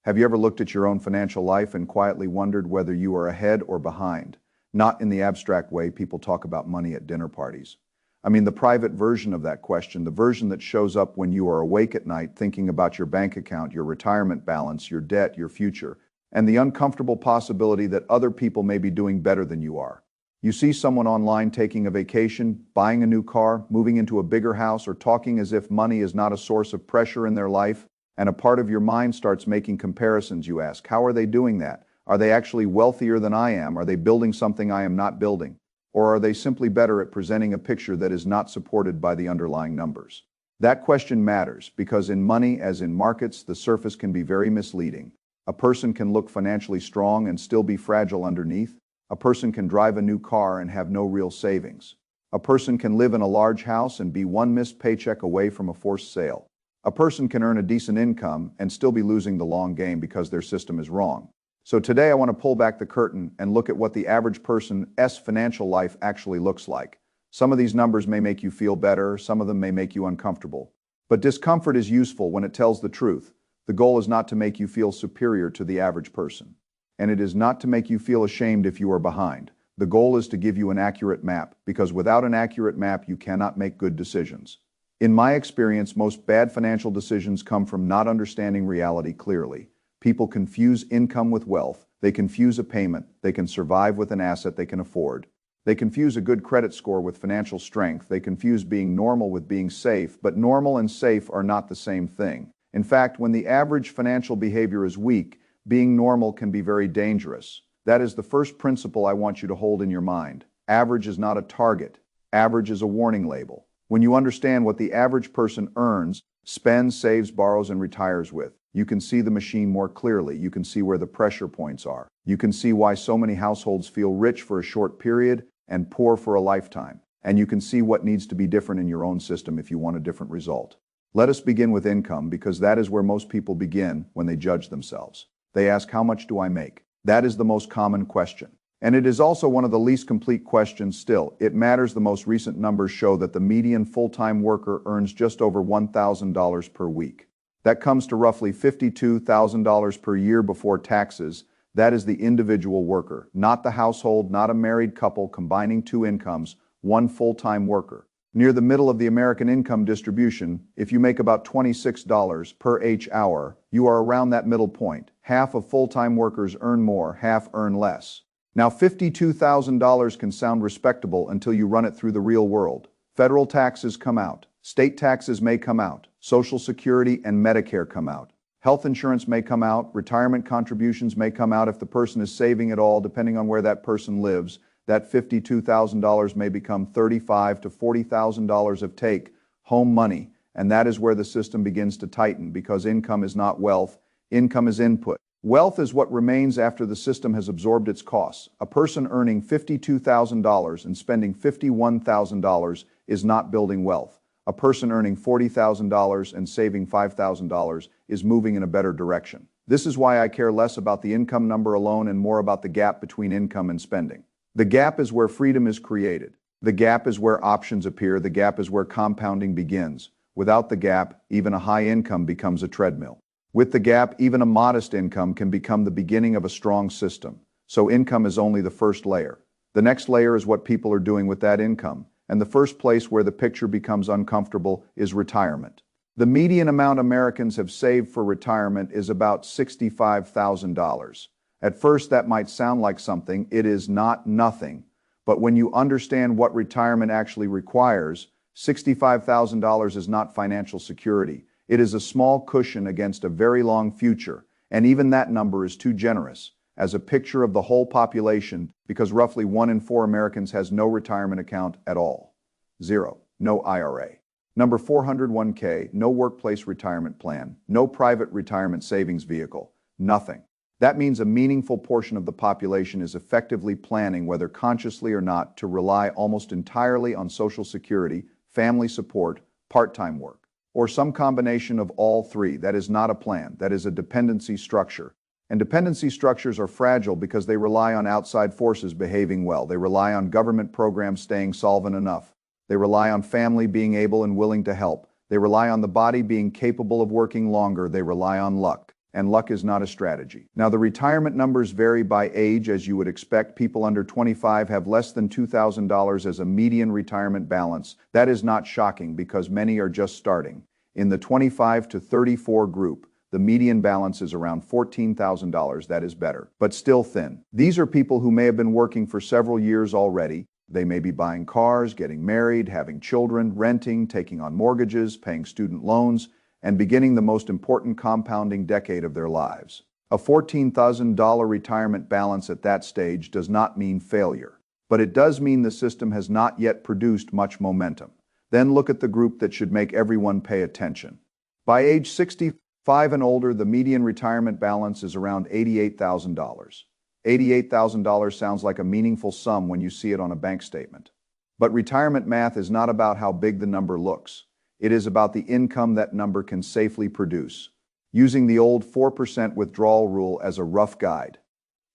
Have you ever looked at your own financial life and quietly wondered whether you are ahead or behind? Not in the abstract way people talk about money at dinner parties. I mean the private version of that question, the version that shows up when you are awake at night thinking about your bank account, your retirement balance, your debt, your future, and the uncomfortable possibility that other people may be doing better than you are. You see someone online taking a vacation, buying a new car, moving into a bigger house, or talking as if money is not a source of pressure in their life, and a part of your mind starts making comparisons. You ask, how are they doing that? Are they actually wealthier than I am? Are they building something I am not building? Or are they simply better at presenting a picture that is not supported by the underlying numbers? That question matters because in money, as in markets, the surface can be very misleading. A person can look financially strong and still be fragile underneath. A person can drive a new car and have no real savings. A person can live in a large house and be one missed paycheck away from a forced sale. A person can earn a decent income and still be losing the long game because their system is wrong. So today I want to pull back the curtain and look at what the average person's financial life actually looks like. Some of these numbers may make you feel better, some of them may make you uncomfortable. But discomfort is useful when it tells the truth. The goal is not to make you feel superior to the average person. And it is not to make you feel ashamed if you are behind. The goal is to give you an accurate map, because without an accurate map you cannot make good decisions. In my experience, most bad financial decisions come from not understanding reality clearly. People confuse income with wealth. They confuse a payment. They can survive with an asset they can afford. They confuse a good credit score with financial strength. They confuse being normal with being safe, but normal and safe are not the same thing. In fact, when the average financial behavior is weak, being normal can be very dangerous. That is the first principle I want you to hold in your mind. Average is not a target. Average is a warning label. When you understand what the average person earns, spends, saves, borrows, and retires with, you can see the machine more clearly. You can see where the pressure points are. You can see why so many households feel rich for a short period and poor for a lifetime. And you can see what needs to be different in your own system if you want a different result. Let us begin with income, because that is where most people begin when they judge themselves. They ask, how much do I make? That is the most common question. And it is also one of the least complete questions still. It matters. The most recent numbers show that the median full-time worker earns just over $1,000 per week. That comes to roughly $52,000 per year before taxes. That is the individual worker, not the household, not a married couple combining two incomes, one full-time worker. Near the middle of the American income distribution, if you make about $26 per hour, you are around that middle point. Half of full-time workers earn more, half earn less. Now, $52,000 can sound respectable until you run it through the real world. Federal taxes come out. State taxes may come out. Social Security and Medicare come out. Health insurance may come out. Retirement contributions may come out if the person is saving it all, depending on where that person lives. That $52,000 may become $35,000 to $40,000 of take-home money. And that is where the system begins to tighten, because income is not wealth. Income is input. Wealth is what remains after the system has absorbed its costs. A person earning $52,000 and spending $51,000 is not building wealth. A person earning $40,000 and saving $5,000 is moving in a better direction. This is why I care less about the income number alone and more about the gap between income and spending. The gap is where freedom is created. The gap is where options appear. The gap is where compounding begins. Without the gap, even a high income becomes a treadmill. With the gap, even a modest income can become the beginning of a strong system. So income is only the first layer. The next layer is what people are doing with that income. And the first place where the picture becomes uncomfortable is retirement. The median amount Americans have saved for retirement is about $65,000. At first, that might sound like something. It is not nothing. But when you understand what retirement actually requires, $65,000 is not financial security. It is a small cushion against a very long future, and even that number is too generous as a picture of the whole population, because roughly 1 in 4 Americans has no retirement account at all. 0. No IRA. Number 401k, no workplace retirement plan, no private retirement savings vehicle, nothing. That means a meaningful portion of the population is effectively planning, whether consciously or not, to rely almost entirely on Social Security, family support, part-time work, or some combination of all three. That is not a plan. That is a dependency structure. And dependency structures are fragile because they rely on outside forces behaving well. They rely on government programs staying solvent enough. They rely on family being able and willing to help. They rely on the body being capable of working longer. They rely on luck. and luck is not a strategy. Now, the retirement numbers vary by age, as you would expect. People under 25 have less than $2,000 as a median retirement balance. That is not shocking because many are just starting. In the 25 to 34 group, the median balance is around $14,000. That is better, but still thin. These are people who may have been working for several years already. They may be buying cars, getting married, having children, renting, taking on mortgages, paying student loans, and beginning the most important compounding decade of their lives. A $14,000 retirement balance at that stage does not mean failure, but it does mean the system has not yet produced much momentum. Then look at the group that should make everyone pay attention. By age 65 and older, the median retirement balance is around $88,000. $88,000 sounds like a meaningful sum when you see it on a bank statement. But retirement math is not about how big the number looks. It is about the income that number can safely produce. Using the old 4% withdrawal rule as a rough guide,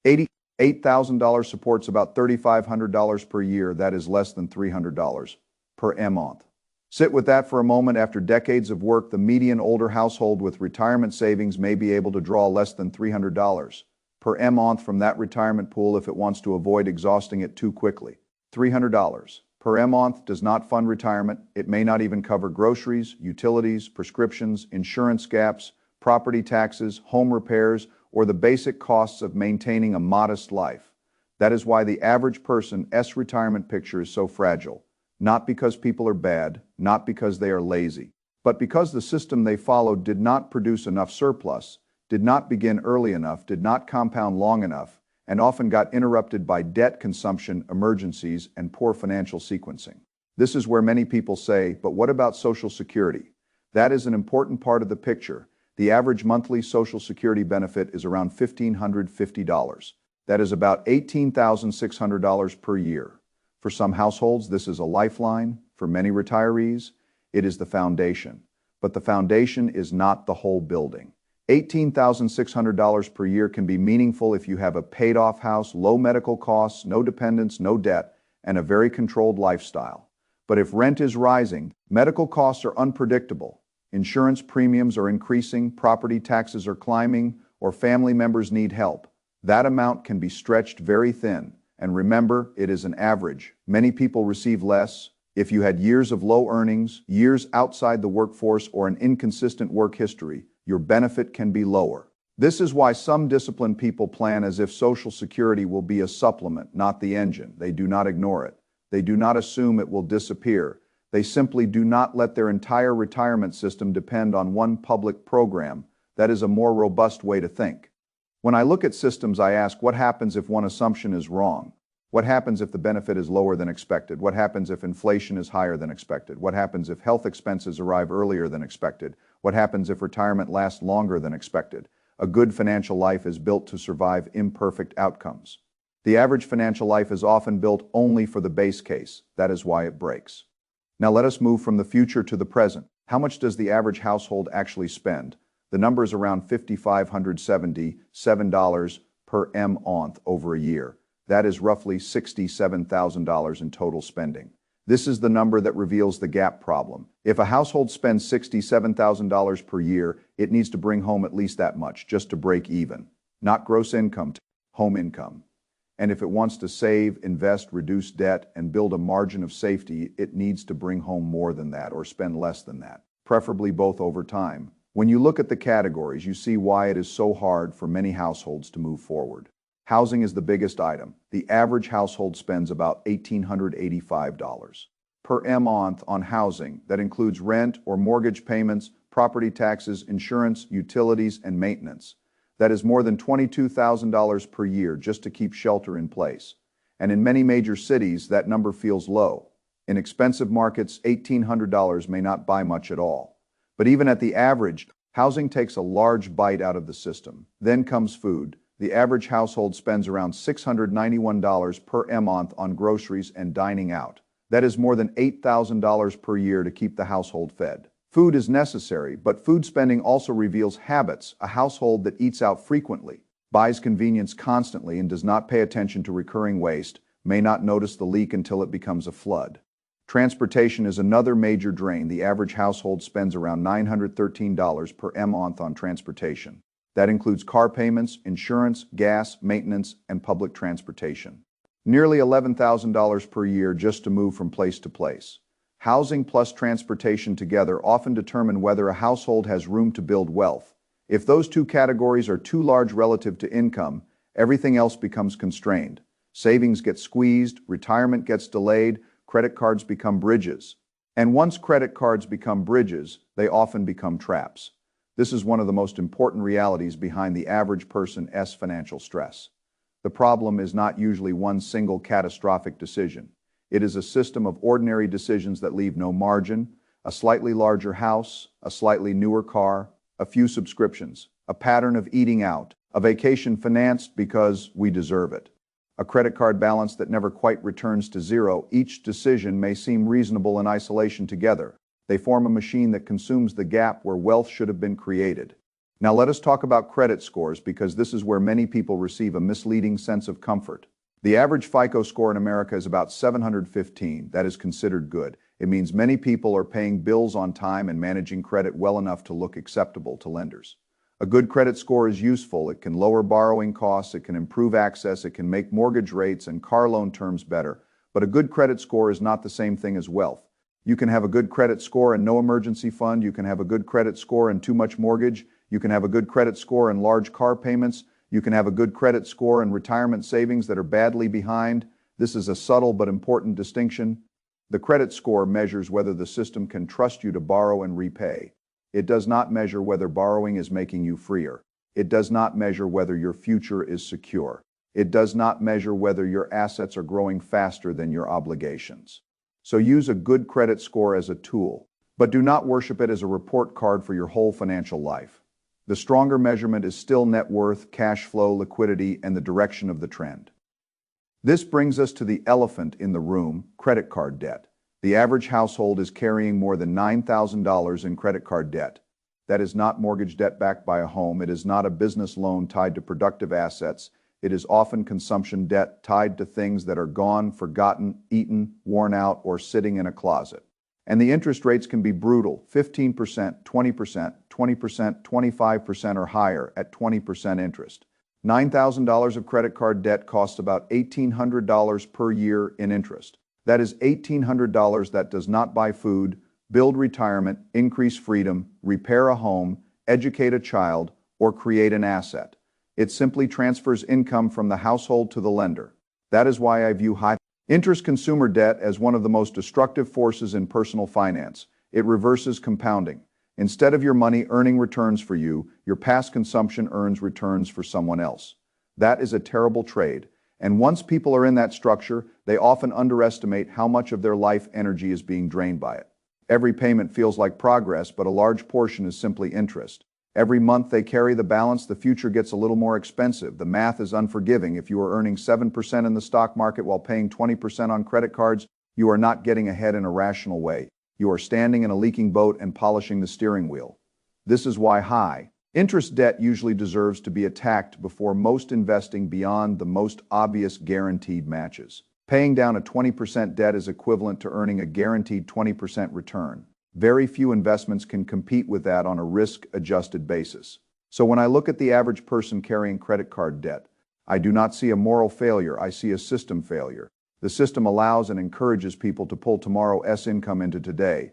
$88,000 supports about $3,500 per year. That is less than $300 per month. Sit with that for a moment. After decades of work, the median older household with retirement savings may be able to draw less than $300 per month from that retirement pool if it wants to avoid exhausting it too quickly. $300 per month does not fund retirement. It may not even cover groceries, utilities, prescriptions, insurance gaps, property taxes, home repairs, or the basic costs of maintaining a modest life. That is why the average person's retirement picture is so fragile. Not because people are bad, not because they are lazy, but because the system they followed did not produce enough surplus, did not begin early enough, did not compound long enough, and often got interrupted by debt consumption, emergencies, and poor financial sequencing. This is where many people say, but what about Social Security? That is an important part of the picture. The average monthly Social Security benefit is around $1,550. That is about $18,600 per year. For some households, this is a lifeline. For many retirees, it is the foundation. But the foundation is not the whole building. $18,600 per year can be meaningful if you have a paid-off house, low medical costs, no dependents, no debt, and a very controlled lifestyle. But if rent is rising, medical costs are unpredictable, insurance premiums are increasing, property taxes are climbing, or family members need help, that amount can be stretched very thin. And remember, it is an average. Many people receive less. If you had years of low earnings, years outside the workforce, or an inconsistent work history, your benefit can be lower. This is why some disciplined people plan as if Social Security will be a supplement, not the engine. They do not ignore it. They do not assume it will disappear. They simply do not let their entire retirement system depend on one public program. That is a more robust way to think. When I look at systems, I ask, what happens if one assumption is wrong? What happens if the benefit is lower than expected? What happens if inflation is higher than expected? What happens if health expenses arrive earlier than expected? What happens if retirement lasts longer than expected? A good financial life is built to survive imperfect outcomes. The average financial life is often built only for the base case. That is why it breaks. Now let us move from the future to the present. How much does the average household actually spend? The number is around $5,577 per month over a year. That is roughly $67,000 in total spending. This is the number that reveals the gap problem. If a household spends $67,000 per year, it needs to bring home at least that much just to break even. Not gross income, home income. And if it wants to save, invest, reduce debt, and build a margin of safety, it needs to bring home more than that or spend less than that, preferably both over time. When you look at the categories, you see why it is so hard for many households to move forward. Housing is the biggest item. The average household spends about $1,885 per month on housing. That includes rent or mortgage payments, property taxes, insurance, utilities, and maintenance. That is more than $22,000 per year just to keep shelter in place. And in many major cities, that number feels low. In expensive markets, $1,800 may not buy much at all. But even at the average, housing takes a large bite out of the system. Then comes food. The average household spends around $691 per month on groceries and dining out. That is more than $8,000 per year to keep the household fed. Food is necessary, but food spending also reveals habits. A household that eats out frequently, buys convenience constantly, and does not pay attention to recurring waste may not notice the leak until it becomes a flood. Transportation is another major drain. The average household spends around $913 per month on transportation. That includes car payments, insurance, gas, maintenance, and public transportation. Nearly $11,000 per year just to move from place to place. Housing plus transportation together often determine whether a household has room to build wealth. If those two categories are too large relative to income, everything else becomes constrained. Savings get squeezed, retirement gets delayed, credit cards become bridges. And once credit cards become bridges, they often become traps. This is one of the most important realities behind the average person's financial stress. The problem is not usually one single catastrophic decision. It is a system of ordinary decisions that leave no margin: a slightly larger house, a slightly newer car, a few subscriptions, a pattern of eating out, a vacation financed because we deserve it, a credit card balance that never quite returns to zero. Each decision may seem reasonable in isolation. Together, they form a machine that consumes the gap where wealth should have been created. Now let us talk about credit scores, because this is where many people receive a misleading sense of comfort. The average FICO score in America is about 715. That is considered good. It means many people are paying bills on time and managing credit well enough to look acceptable to lenders. A good credit score is useful. It can lower borrowing costs, it can improve access, it can make mortgage rates and car loan terms better. But a good credit score is not the same thing as wealth. You can have a good credit score and no emergency fund. You can have a good credit score and too much mortgage. You can have a good credit score and large car payments. You can have a good credit score and retirement savings that are badly behind. This is a subtle but important distinction. The credit score measures whether the system can trust you to borrow and repay. It does not measure whether borrowing is making you freer. It does not measure whether your future is secure. It does not measure whether your assets are growing faster than your obligations. So use a good credit score as a tool, but do not worship it as a report card for your whole financial life. The stronger measurement is still net worth, cash flow, liquidity, and the direction of the trend. This brings us to the elephant in the room: credit card debt. The average household is carrying more than $9,000 in credit card debt. That is not mortgage debt backed by a home. It is not a business loan tied to productive assets. It is often consumption debt tied to things that are gone, forgotten, eaten, worn out, or sitting in a closet. And the interest rates can be brutal: 15%, 20%, 20%, 25%, or higher at 20% interest. $9,000 of credit card debt costs about $1,800 per year in interest. That is $1,800 that does not buy food, build retirement, increase freedom, repair a home, educate a child, or create an asset. It simply transfers income from the household to the lender. That is why I view high interest consumer debt as one of the most destructive forces in personal finance. It reverses compounding. Instead of your money earning returns for you, your past consumption earns returns for someone else. That is a terrible trade. And once people are in that structure, they often underestimate how much of their life energy is being drained by it. Every payment feels like progress, but a large portion is simply interest. Every month they carry the balance, the future gets a little more expensive. The math is unforgiving. If you are earning 7% in the stock market while paying 20% on credit cards, you are not getting ahead in a rational way. You are standing in a leaking boat and polishing the steering wheel. This is why high interest debt usually deserves to be attacked before most investing beyond the most obvious guaranteed matches. Paying down a 20% debt is equivalent to earning a guaranteed 20% return. Very few investments can compete with that on a risk-adjusted basis. So when I look at the average person carrying credit card debt, I do not see a moral failure. I see a system failure. The system allows and encourages people to pull tomorrow's income into today's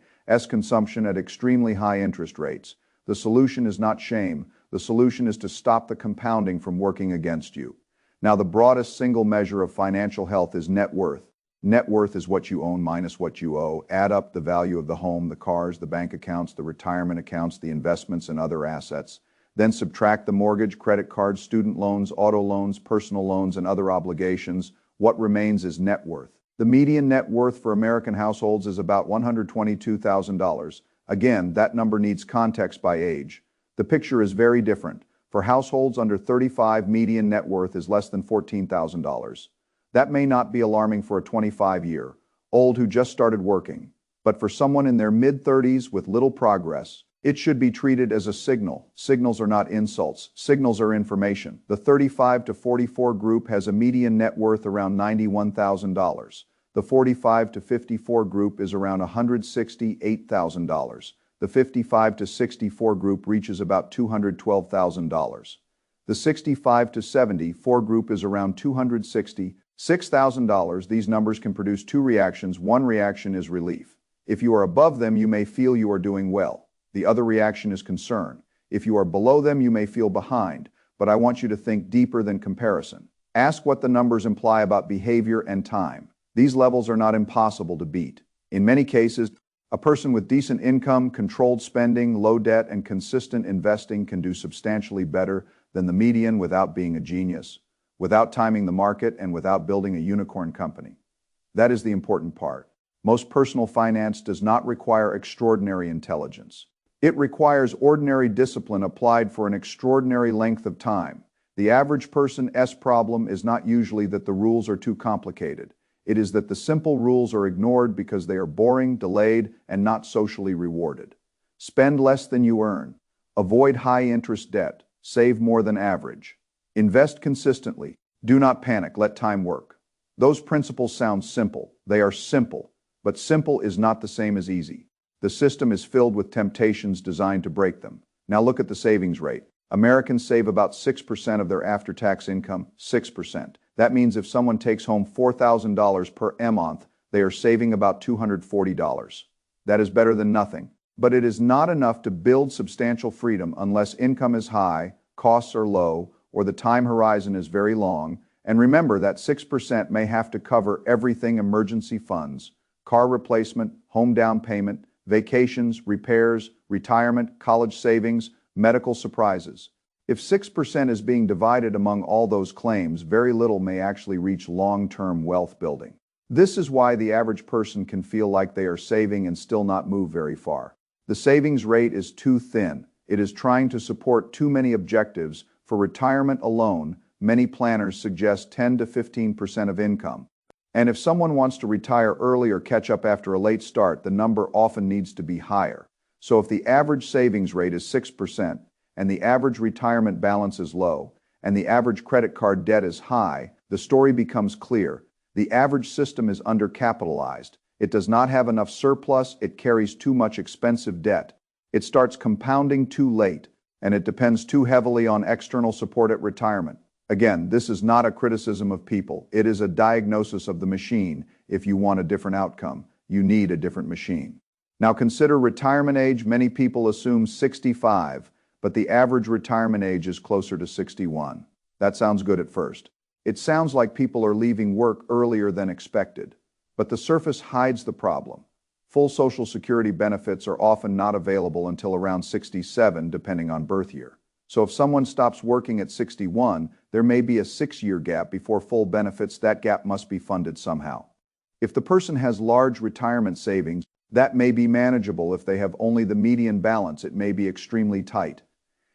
consumption at extremely high interest rates. The solution is not shame. The solution is to stop the compounding from working against you. Now, the broadest single measure of financial health is net worth. Net worth is what you own minus what you owe. Add up the value of the home, the cars, the bank accounts, the retirement accounts, the investments, and other assets. Then subtract the mortgage, credit cards, student loans, auto loans, personal loans, and other obligations. What remains is net worth. The median net worth for American households is about $122,000. Again, that number needs context by age. The picture is very different. For households under 35, median net worth is less than $14,000. That may not be alarming for a 25-year-old who just started working, but for someone in their mid-30s with little progress, it should be treated as a signal. Signals are not insults. Signals are information. The 35 to 44 group has a median net worth around $91,000. The 45 to 54 group is around $168,000. the 55 to 64 group reaches about $212,000. The 65 to 74 group is around $266,000. These numbers can produce two reactions. One reaction is relief. If you are above them, you may feel you are doing well. The other reaction is concern. If you are below them, you may feel behind. But I want you to think deeper than comparison. Ask what the numbers imply about behavior and time. These levels are not impossible to beat. In many cases, a person with decent income, controlled spending, low debt, and consistent investing can do substantially better than the median without being a genius, without timing the market, and without building a unicorn company. That is the important part. Most personal finance does not require extraordinary intelligence. It requires ordinary discipline applied for an extraordinary length of time. The average person's problem is not usually that the rules are too complicated. It is that the simple rules are ignored because they are boring, delayed, and not socially rewarded. Spend less than you earn. Avoid high-interest debt. Save more than average. Invest consistently. Do not panic. Let time work. Those principles sound simple. They are simple, but simple is not the same as easy. The system is filled with temptations designed to break them. Now look at the savings rate. Americans save about 6% of their after-tax income, 6%. That means if someone takes home $4,000 per month, they are saving about $240. That is better than nothing. But it is not enough to build substantial freedom unless income is high, costs are low, or the time horizon is very long. And remember that 6% may have to cover everything: emergency funds, car replacement, home down payment, vacations, repairs, retirement, college savings, medical surprises. If 6% is being divided among all those claims, very little may actually reach long-term wealth building. This is why the average person can feel like they are saving and still not move very far. The savings rate is too thin. It is trying to support too many objectives. For retirement alone, many planners suggest 10 to 15% of income. And if someone wants to retire early or catch up after a late start, the number often needs to be higher. So if the average savings rate is 6%, and the average retirement balance is low, and the average credit card debt is high, the story becomes clear. The average system is undercapitalized. It does not have enough surplus. It carries too much expensive debt. It starts compounding too late, and it depends too heavily on external support at retirement. Again, this is not a criticism of people. It is a diagnosis of the machine. If you want a different outcome, you need a different machine. Now consider retirement age. Many people assume 65, but the average retirement age is closer to 61. That sounds good at first. It sounds like people are leaving work earlier than expected. But the surface hides the problem. Full Social Security benefits are often not available until around 67, depending on birth year. So if someone stops working at 61, there may be a 6-year gap before full benefits. That gap must be funded somehow. If the person has large retirement savings, that may be manageable. If they have only the median balance, it may be extremely tight.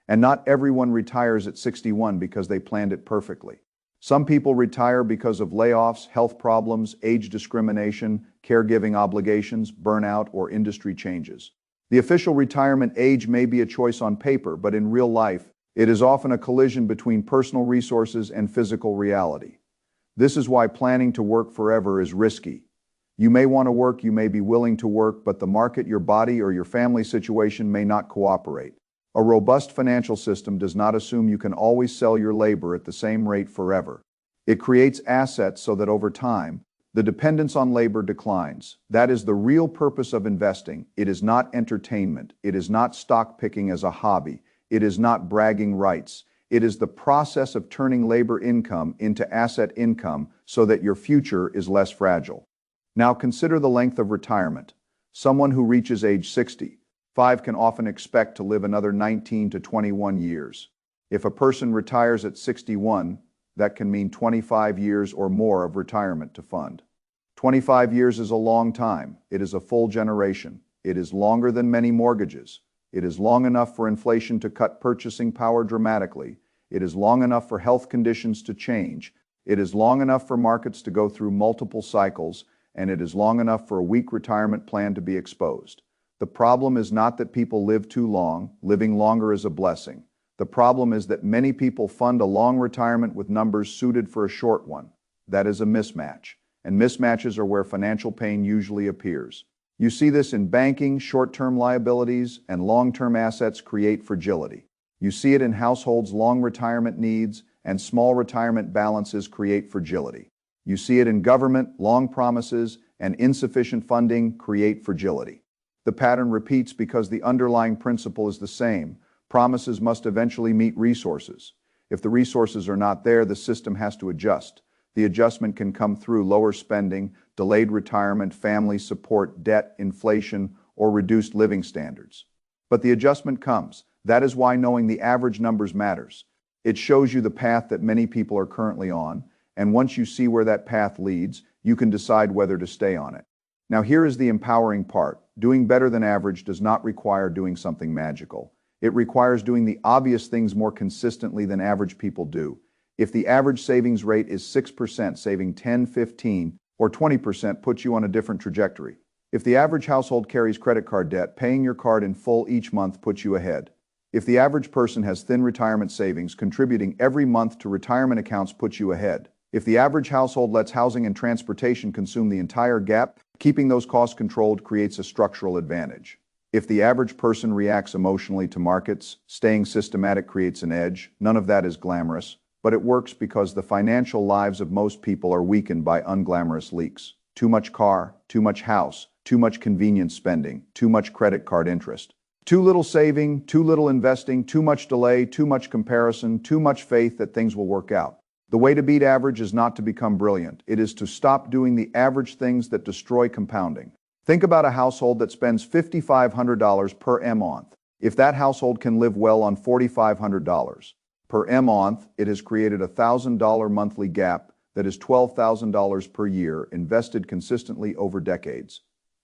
And not everyone retires at 61 because they planned it perfectly. Some people retire because of layoffs, health problems, age discrimination, caregiving obligations, burnout, or industry changes. The official retirement age may be a choice on paper, but in real life, it is often a collision between personal resources and physical reality. This is why planning to work forever is risky. You may want to work, you may be willing to work, but the market, your body, or your family situation may not cooperate. A robust financial system does not assume you can always sell your labor at the same rate forever. It creates assets so that over time, the dependence on labor declines. That is the real purpose of investing. It is not entertainment. It is not stock picking as a hobby. It is not bragging rights. It is the process of turning labor income into asset income so that your future is less fragile. Now consider the length of retirement. Someone who reaches age 65 can often expect to live another 19 to 21 years. If a person retires at 61, that can mean 25 years or more of retirement to fund. 25 years is a long time. It is a full generation. It is longer than many mortgages. It is long enough for inflation to cut purchasing power dramatically. It is long enough for health conditions to change. It is long enough for markets to go through multiple cycles, and it is long enough for a weak retirement plan to be exposed. The problem is not that people live too long. Living longer is a blessing. The problem is that many people fund a long retirement with numbers suited for a short one. That is a mismatch. And mismatches are where financial pain usually appears. You see this in banking, short-term liabilities, and long-term assets create fragility. You see it in households' long retirement needs and small retirement balances create fragility. You see it in government, long promises, and insufficient funding create fragility. The pattern repeats because the underlying principle is the same. Promises must eventually meet resources. If the resources are not there, the system has to adjust. The adjustment can come through lower spending, delayed retirement, family support, debt, inflation, or reduced living standards. But the adjustment comes. That is why knowing the average numbers matters. It shows you the path that many people are currently on, and once you see where that path leads, you can decide whether to stay on it. Now here is the empowering part. Doing better than average does not require doing something magical. It requires doing the obvious things more consistently than average people do. If the average savings rate is 6%, saving 10, 15, or 20% puts you on a different trajectory. If the average household carries credit card debt, paying your card in full each month puts you ahead. If the average person has thin retirement savings, contributing every month to retirement accounts puts you ahead. If the average household lets housing and transportation consume the entire gap, keeping those costs controlled creates a structural advantage. If the average person reacts emotionally to markets, staying systematic creates an edge. None of that is glamorous, but it works because the financial lives of most people are weakened by unglamorous leaks. Too much car, too much house, too much convenience spending, too much credit card interest. Too little saving, too little investing, too much delay, too much comparison, too much faith that things will work out. The way to beat average is not to become brilliant. It is to stop doing the average things that destroy compounding. Think about a household that spends $5,500 per month. If that household can live well on $4,500 per month, it has created a $1,000 monthly gap that is $12,000 per year invested consistently over decades.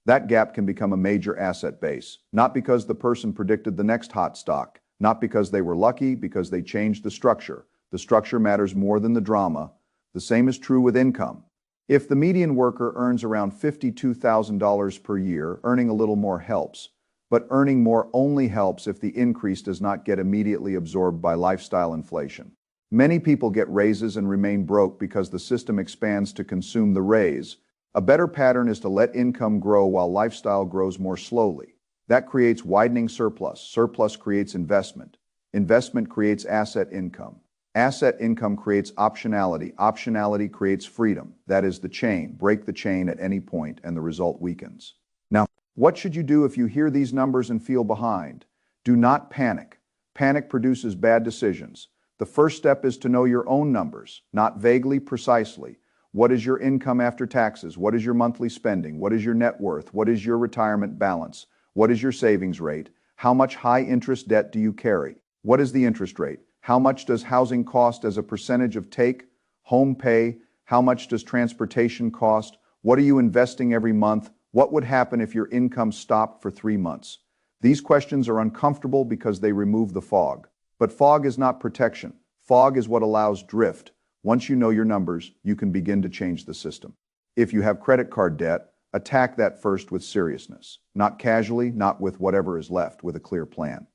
That gap can become a major asset base, not because the person predicted the next hot stock, not because they were lucky, because they changed the structure. The structure matters more than the drama. The same is true with income. If the median worker earns around $52,000 per year, earning a little more helps. But earning more only helps if the increase does not get immediately absorbed by lifestyle inflation. Many people get raises and remain broke because the system expands to consume the raise. A better pattern is to let income grow while lifestyle grows more slowly. That creates widening surplus. Surplus creates investment. Investment creates asset income. Asset income creates optionality. Optionality creates freedom. That is the chain. Break the chain at any point and the result weakens. Now, what should you do if you hear these numbers and feel behind? Do not panic. Panic produces bad decisions. The first step is to know your own numbers, not vaguely, precisely. What is your income after taxes? What is your monthly spending? What is your net worth? What is your retirement balance? What is your savings rate? How much high interest debt do you carry? What is the interest rate? How much does housing cost as a percentage of take, home pay? How much does transportation cost? What are you investing every month? What would happen if your income stopped for 3 months? These questions are uncomfortable because they remove the fog. But fog is not protection. Fog is what allows drift. Once you know your numbers, you can begin to change the system. If you have credit card debt, attack that first with seriousness. Not casually, not with whatever is left, with a clear plan.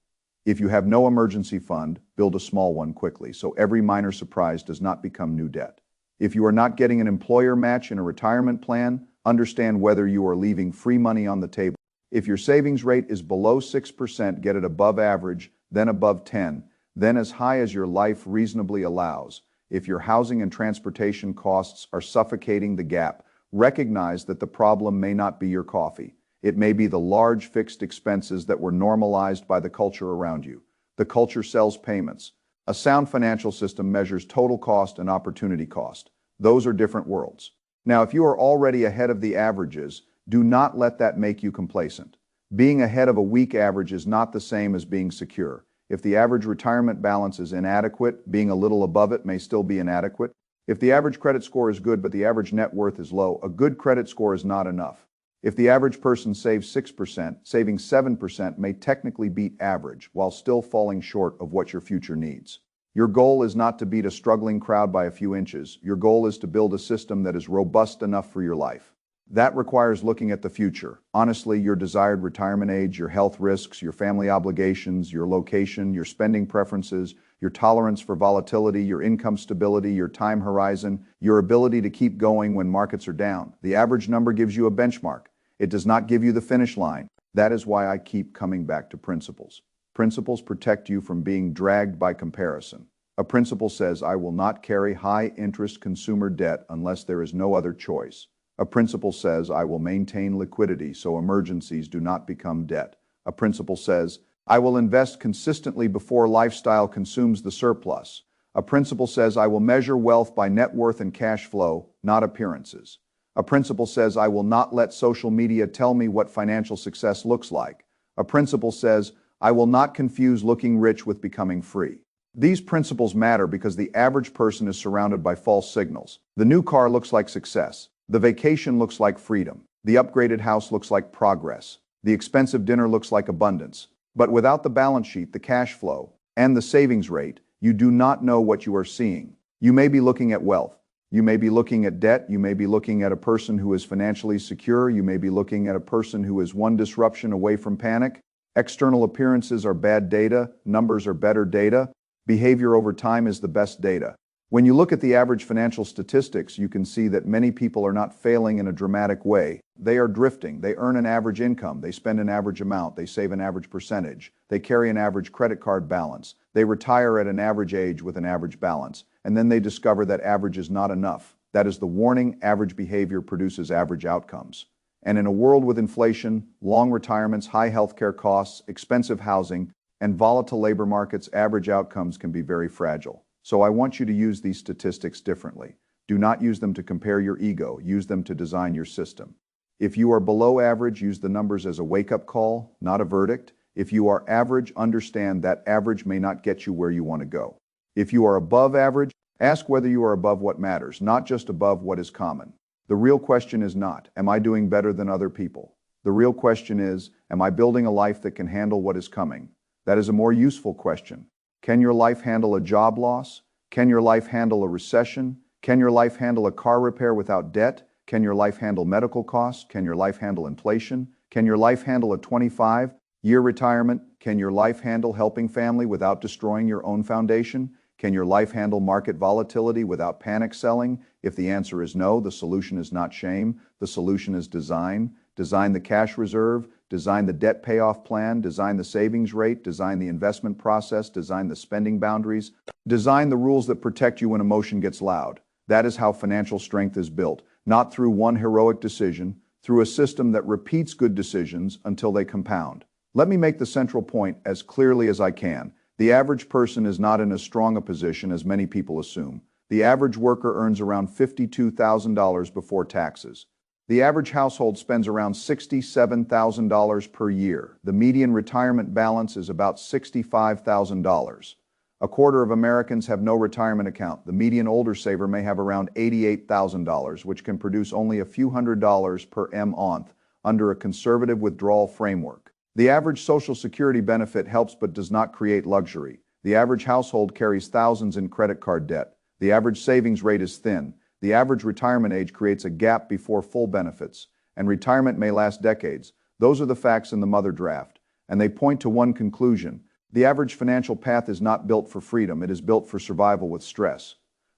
If you have no emergency fund, build a small one quickly so every minor surprise does not become new debt. If you are not getting an employer match in a retirement plan, understand whether you are leaving free money on the table. If your savings rate is below 6%, get it above average, then above 10, then as high as your life reasonably allows. If your housing and transportation costs are suffocating the gap, recognize that the problem may not be your coffee. It may be the large fixed expenses that were normalized by the culture around you. The culture sells payments. A sound financial system measures total cost and opportunity cost. Those are different worlds. Now, if you are already ahead of the averages, do not let that make you complacent. Being ahead of a weak average is not the same as being secure. If the average retirement balance is inadequate, being a little above it may still be inadequate. If the average credit score is good but the average net worth is low, a good credit score is not enough. If the average person saves 6%, saving 7% may technically beat average while still falling short of what your future needs. Your goal is not to beat a struggling crowd by a few inches. Your goal is to build a system that is robust enough for your life. That requires looking at the future. Honestly, your desired retirement age, your health risks, your family obligations, your location, your spending preferences, your tolerance for volatility, your income stability, your time horizon, your ability to keep going when markets are down. The average number gives you a benchmark. It does not give you the finish line. That is why I keep coming back to principles. Principles protect you from being dragged by comparison. A principle says, I will not carry high-interest consumer debt unless there is no other choice. A principle says, I will maintain liquidity so emergencies do not become debt. A principle says, I will invest consistently before lifestyle consumes the surplus. A principle says, I will measure wealth by net worth and cash flow, not appearances. A principle says, I will not let social media tell me what financial success looks like. A principle says, I will not confuse looking rich with becoming free. These principles matter because the average person is surrounded by false signals. The new car looks like success. The vacation looks like freedom. The upgraded house looks like progress. The expensive dinner looks like abundance. But without the balance sheet, the cash flow, and the savings rate, you do not know what you are seeing. You may be looking at wealth. You may be looking at debt. You may be looking at a person who is financially secure. You may be looking at a person who is one disruption away from panic. External appearances are bad data. Numbers are better data. Behavior over time is the best data. When you look at the average financial statistics, you can see that many people are not failing in a dramatic way. They are drifting. They earn an average income. They spend an average amount. They save an average percentage. They carry an average credit card balance. They retire at an average age with an average balance. And then they discover that average is not enough. That is the warning. Average behavior produces average outcomes. And in a world with inflation, long retirements, high healthcare costs, expensive housing, and volatile labor markets, average outcomes can be very fragile. So I want you to use these statistics differently. Do not use them to compare your ego. Use them to design your system. If you are below average, use the numbers as a wake-up call, not a verdict. If you are average, understand that average may not get you where you want to go. If you are above average, ask whether you are above what matters, not just above what is common. The real question is not, am I doing better than other people? The real question is, am I building a life that can handle what is coming? That is a more useful question. Can your life handle a job loss? Can your life handle a recession? Can your life handle a car repair without debt? Can your life handle medical costs? Can your life handle inflation? Can your life handle a 25-year retirement? Can your life handle helping family without destroying your own foundation? Can your life handle market volatility without panic selling? If the answer is no, the solution is not shame. The solution is design. Design the cash reserve, design the debt payoff plan, design the savings rate, design the investment process, design the spending boundaries, design the rules that protect you when emotion gets loud. That is how financial strength is built, not through one heroic decision, through a system that repeats good decisions until they compound. Let me make the central point as clearly as I can. The average person is not in as strong a position as many people assume. The average worker earns around $52,000 before taxes. The average household spends around $67,000 per year. The median retirement balance is about $65,000. A quarter of Americans have no retirement account. The median older saver may have around $88,000, which can produce only a few $100s per month under a conservative withdrawal framework. The average Social Security benefit helps but does not create luxury. The average household carries thousands in credit card debt. The average savings rate is thin. The average retirement age creates a gap before full benefits, and retirement may last decades. Those are the facts in the Mother Draft, and they point to one conclusion. The average financial path is not built for freedom, it is built for survival with stress.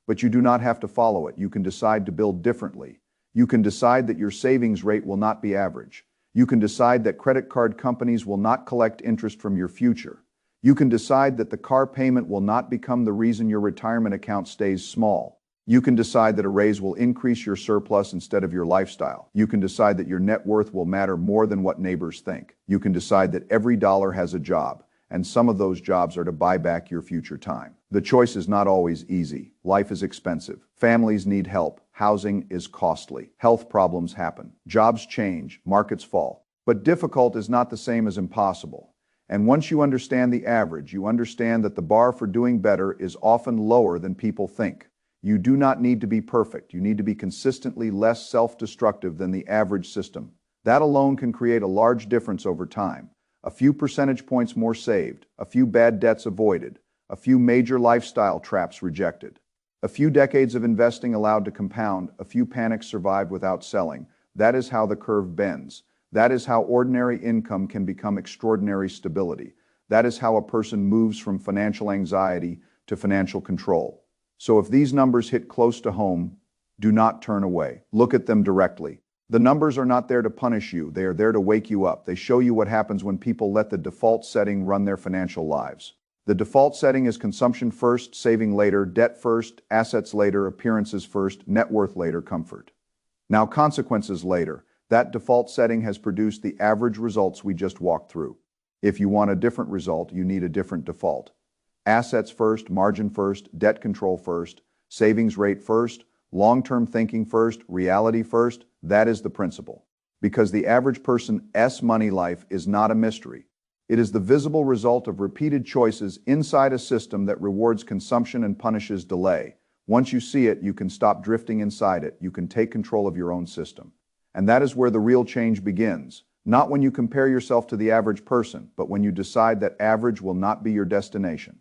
But you do not have to follow it. You can decide to build differently. You can decide that your savings rate will not be average. You can decide that credit card companies will not collect interest from your future. You can decide that the car payment will not become the reason your retirement account stays small. You can decide that a raise will increase your surplus instead of your lifestyle. You can decide that your net worth will matter more than what neighbors think. You can decide that every dollar has a job, and some of those jobs are to buy back your future time. The choice is not always easy. Life is expensive. Families need help. Housing is costly. Health problems happen. Jobs change. Markets fall. But difficult is not the same as impossible. And once you understand the average, you understand that the bar for doing better is often lower than people think. You do not need to be perfect. You need to be consistently less self-destructive than the average system. That alone can create a large difference over time. A few percentage points more saved, a few bad debts avoided, a few major lifestyle traps rejected, a few decades of investing allowed to compound, a few panics survived without selling. That is how the curve bends. That is how ordinary income can become extraordinary stability. That is how a person moves from financial anxiety to financial control. So if these numbers hit close to home, do not turn away. Look at them directly. The numbers are not there to punish you. They are there to wake you up. They show you what happens when people let the default setting run their financial lives. The default setting is consumption first, saving later, debt first, assets later, appearances first, net worth later, comfort. Now consequences later. That default setting has produced the average results we just walked through. If you want a different result, you need a different default. Assets first, margin first, debt control first, savings rate first, long-term thinking first, reality first. That is the principle. Because the average person's money life is not a mystery. It is the visible result of repeated choices inside a system that rewards consumption and punishes delay. Once you see it, you can stop drifting inside it. You can take control of your own system. And that is where the real change begins. Not when you compare yourself to the average person, but when you decide that average will not be your destination.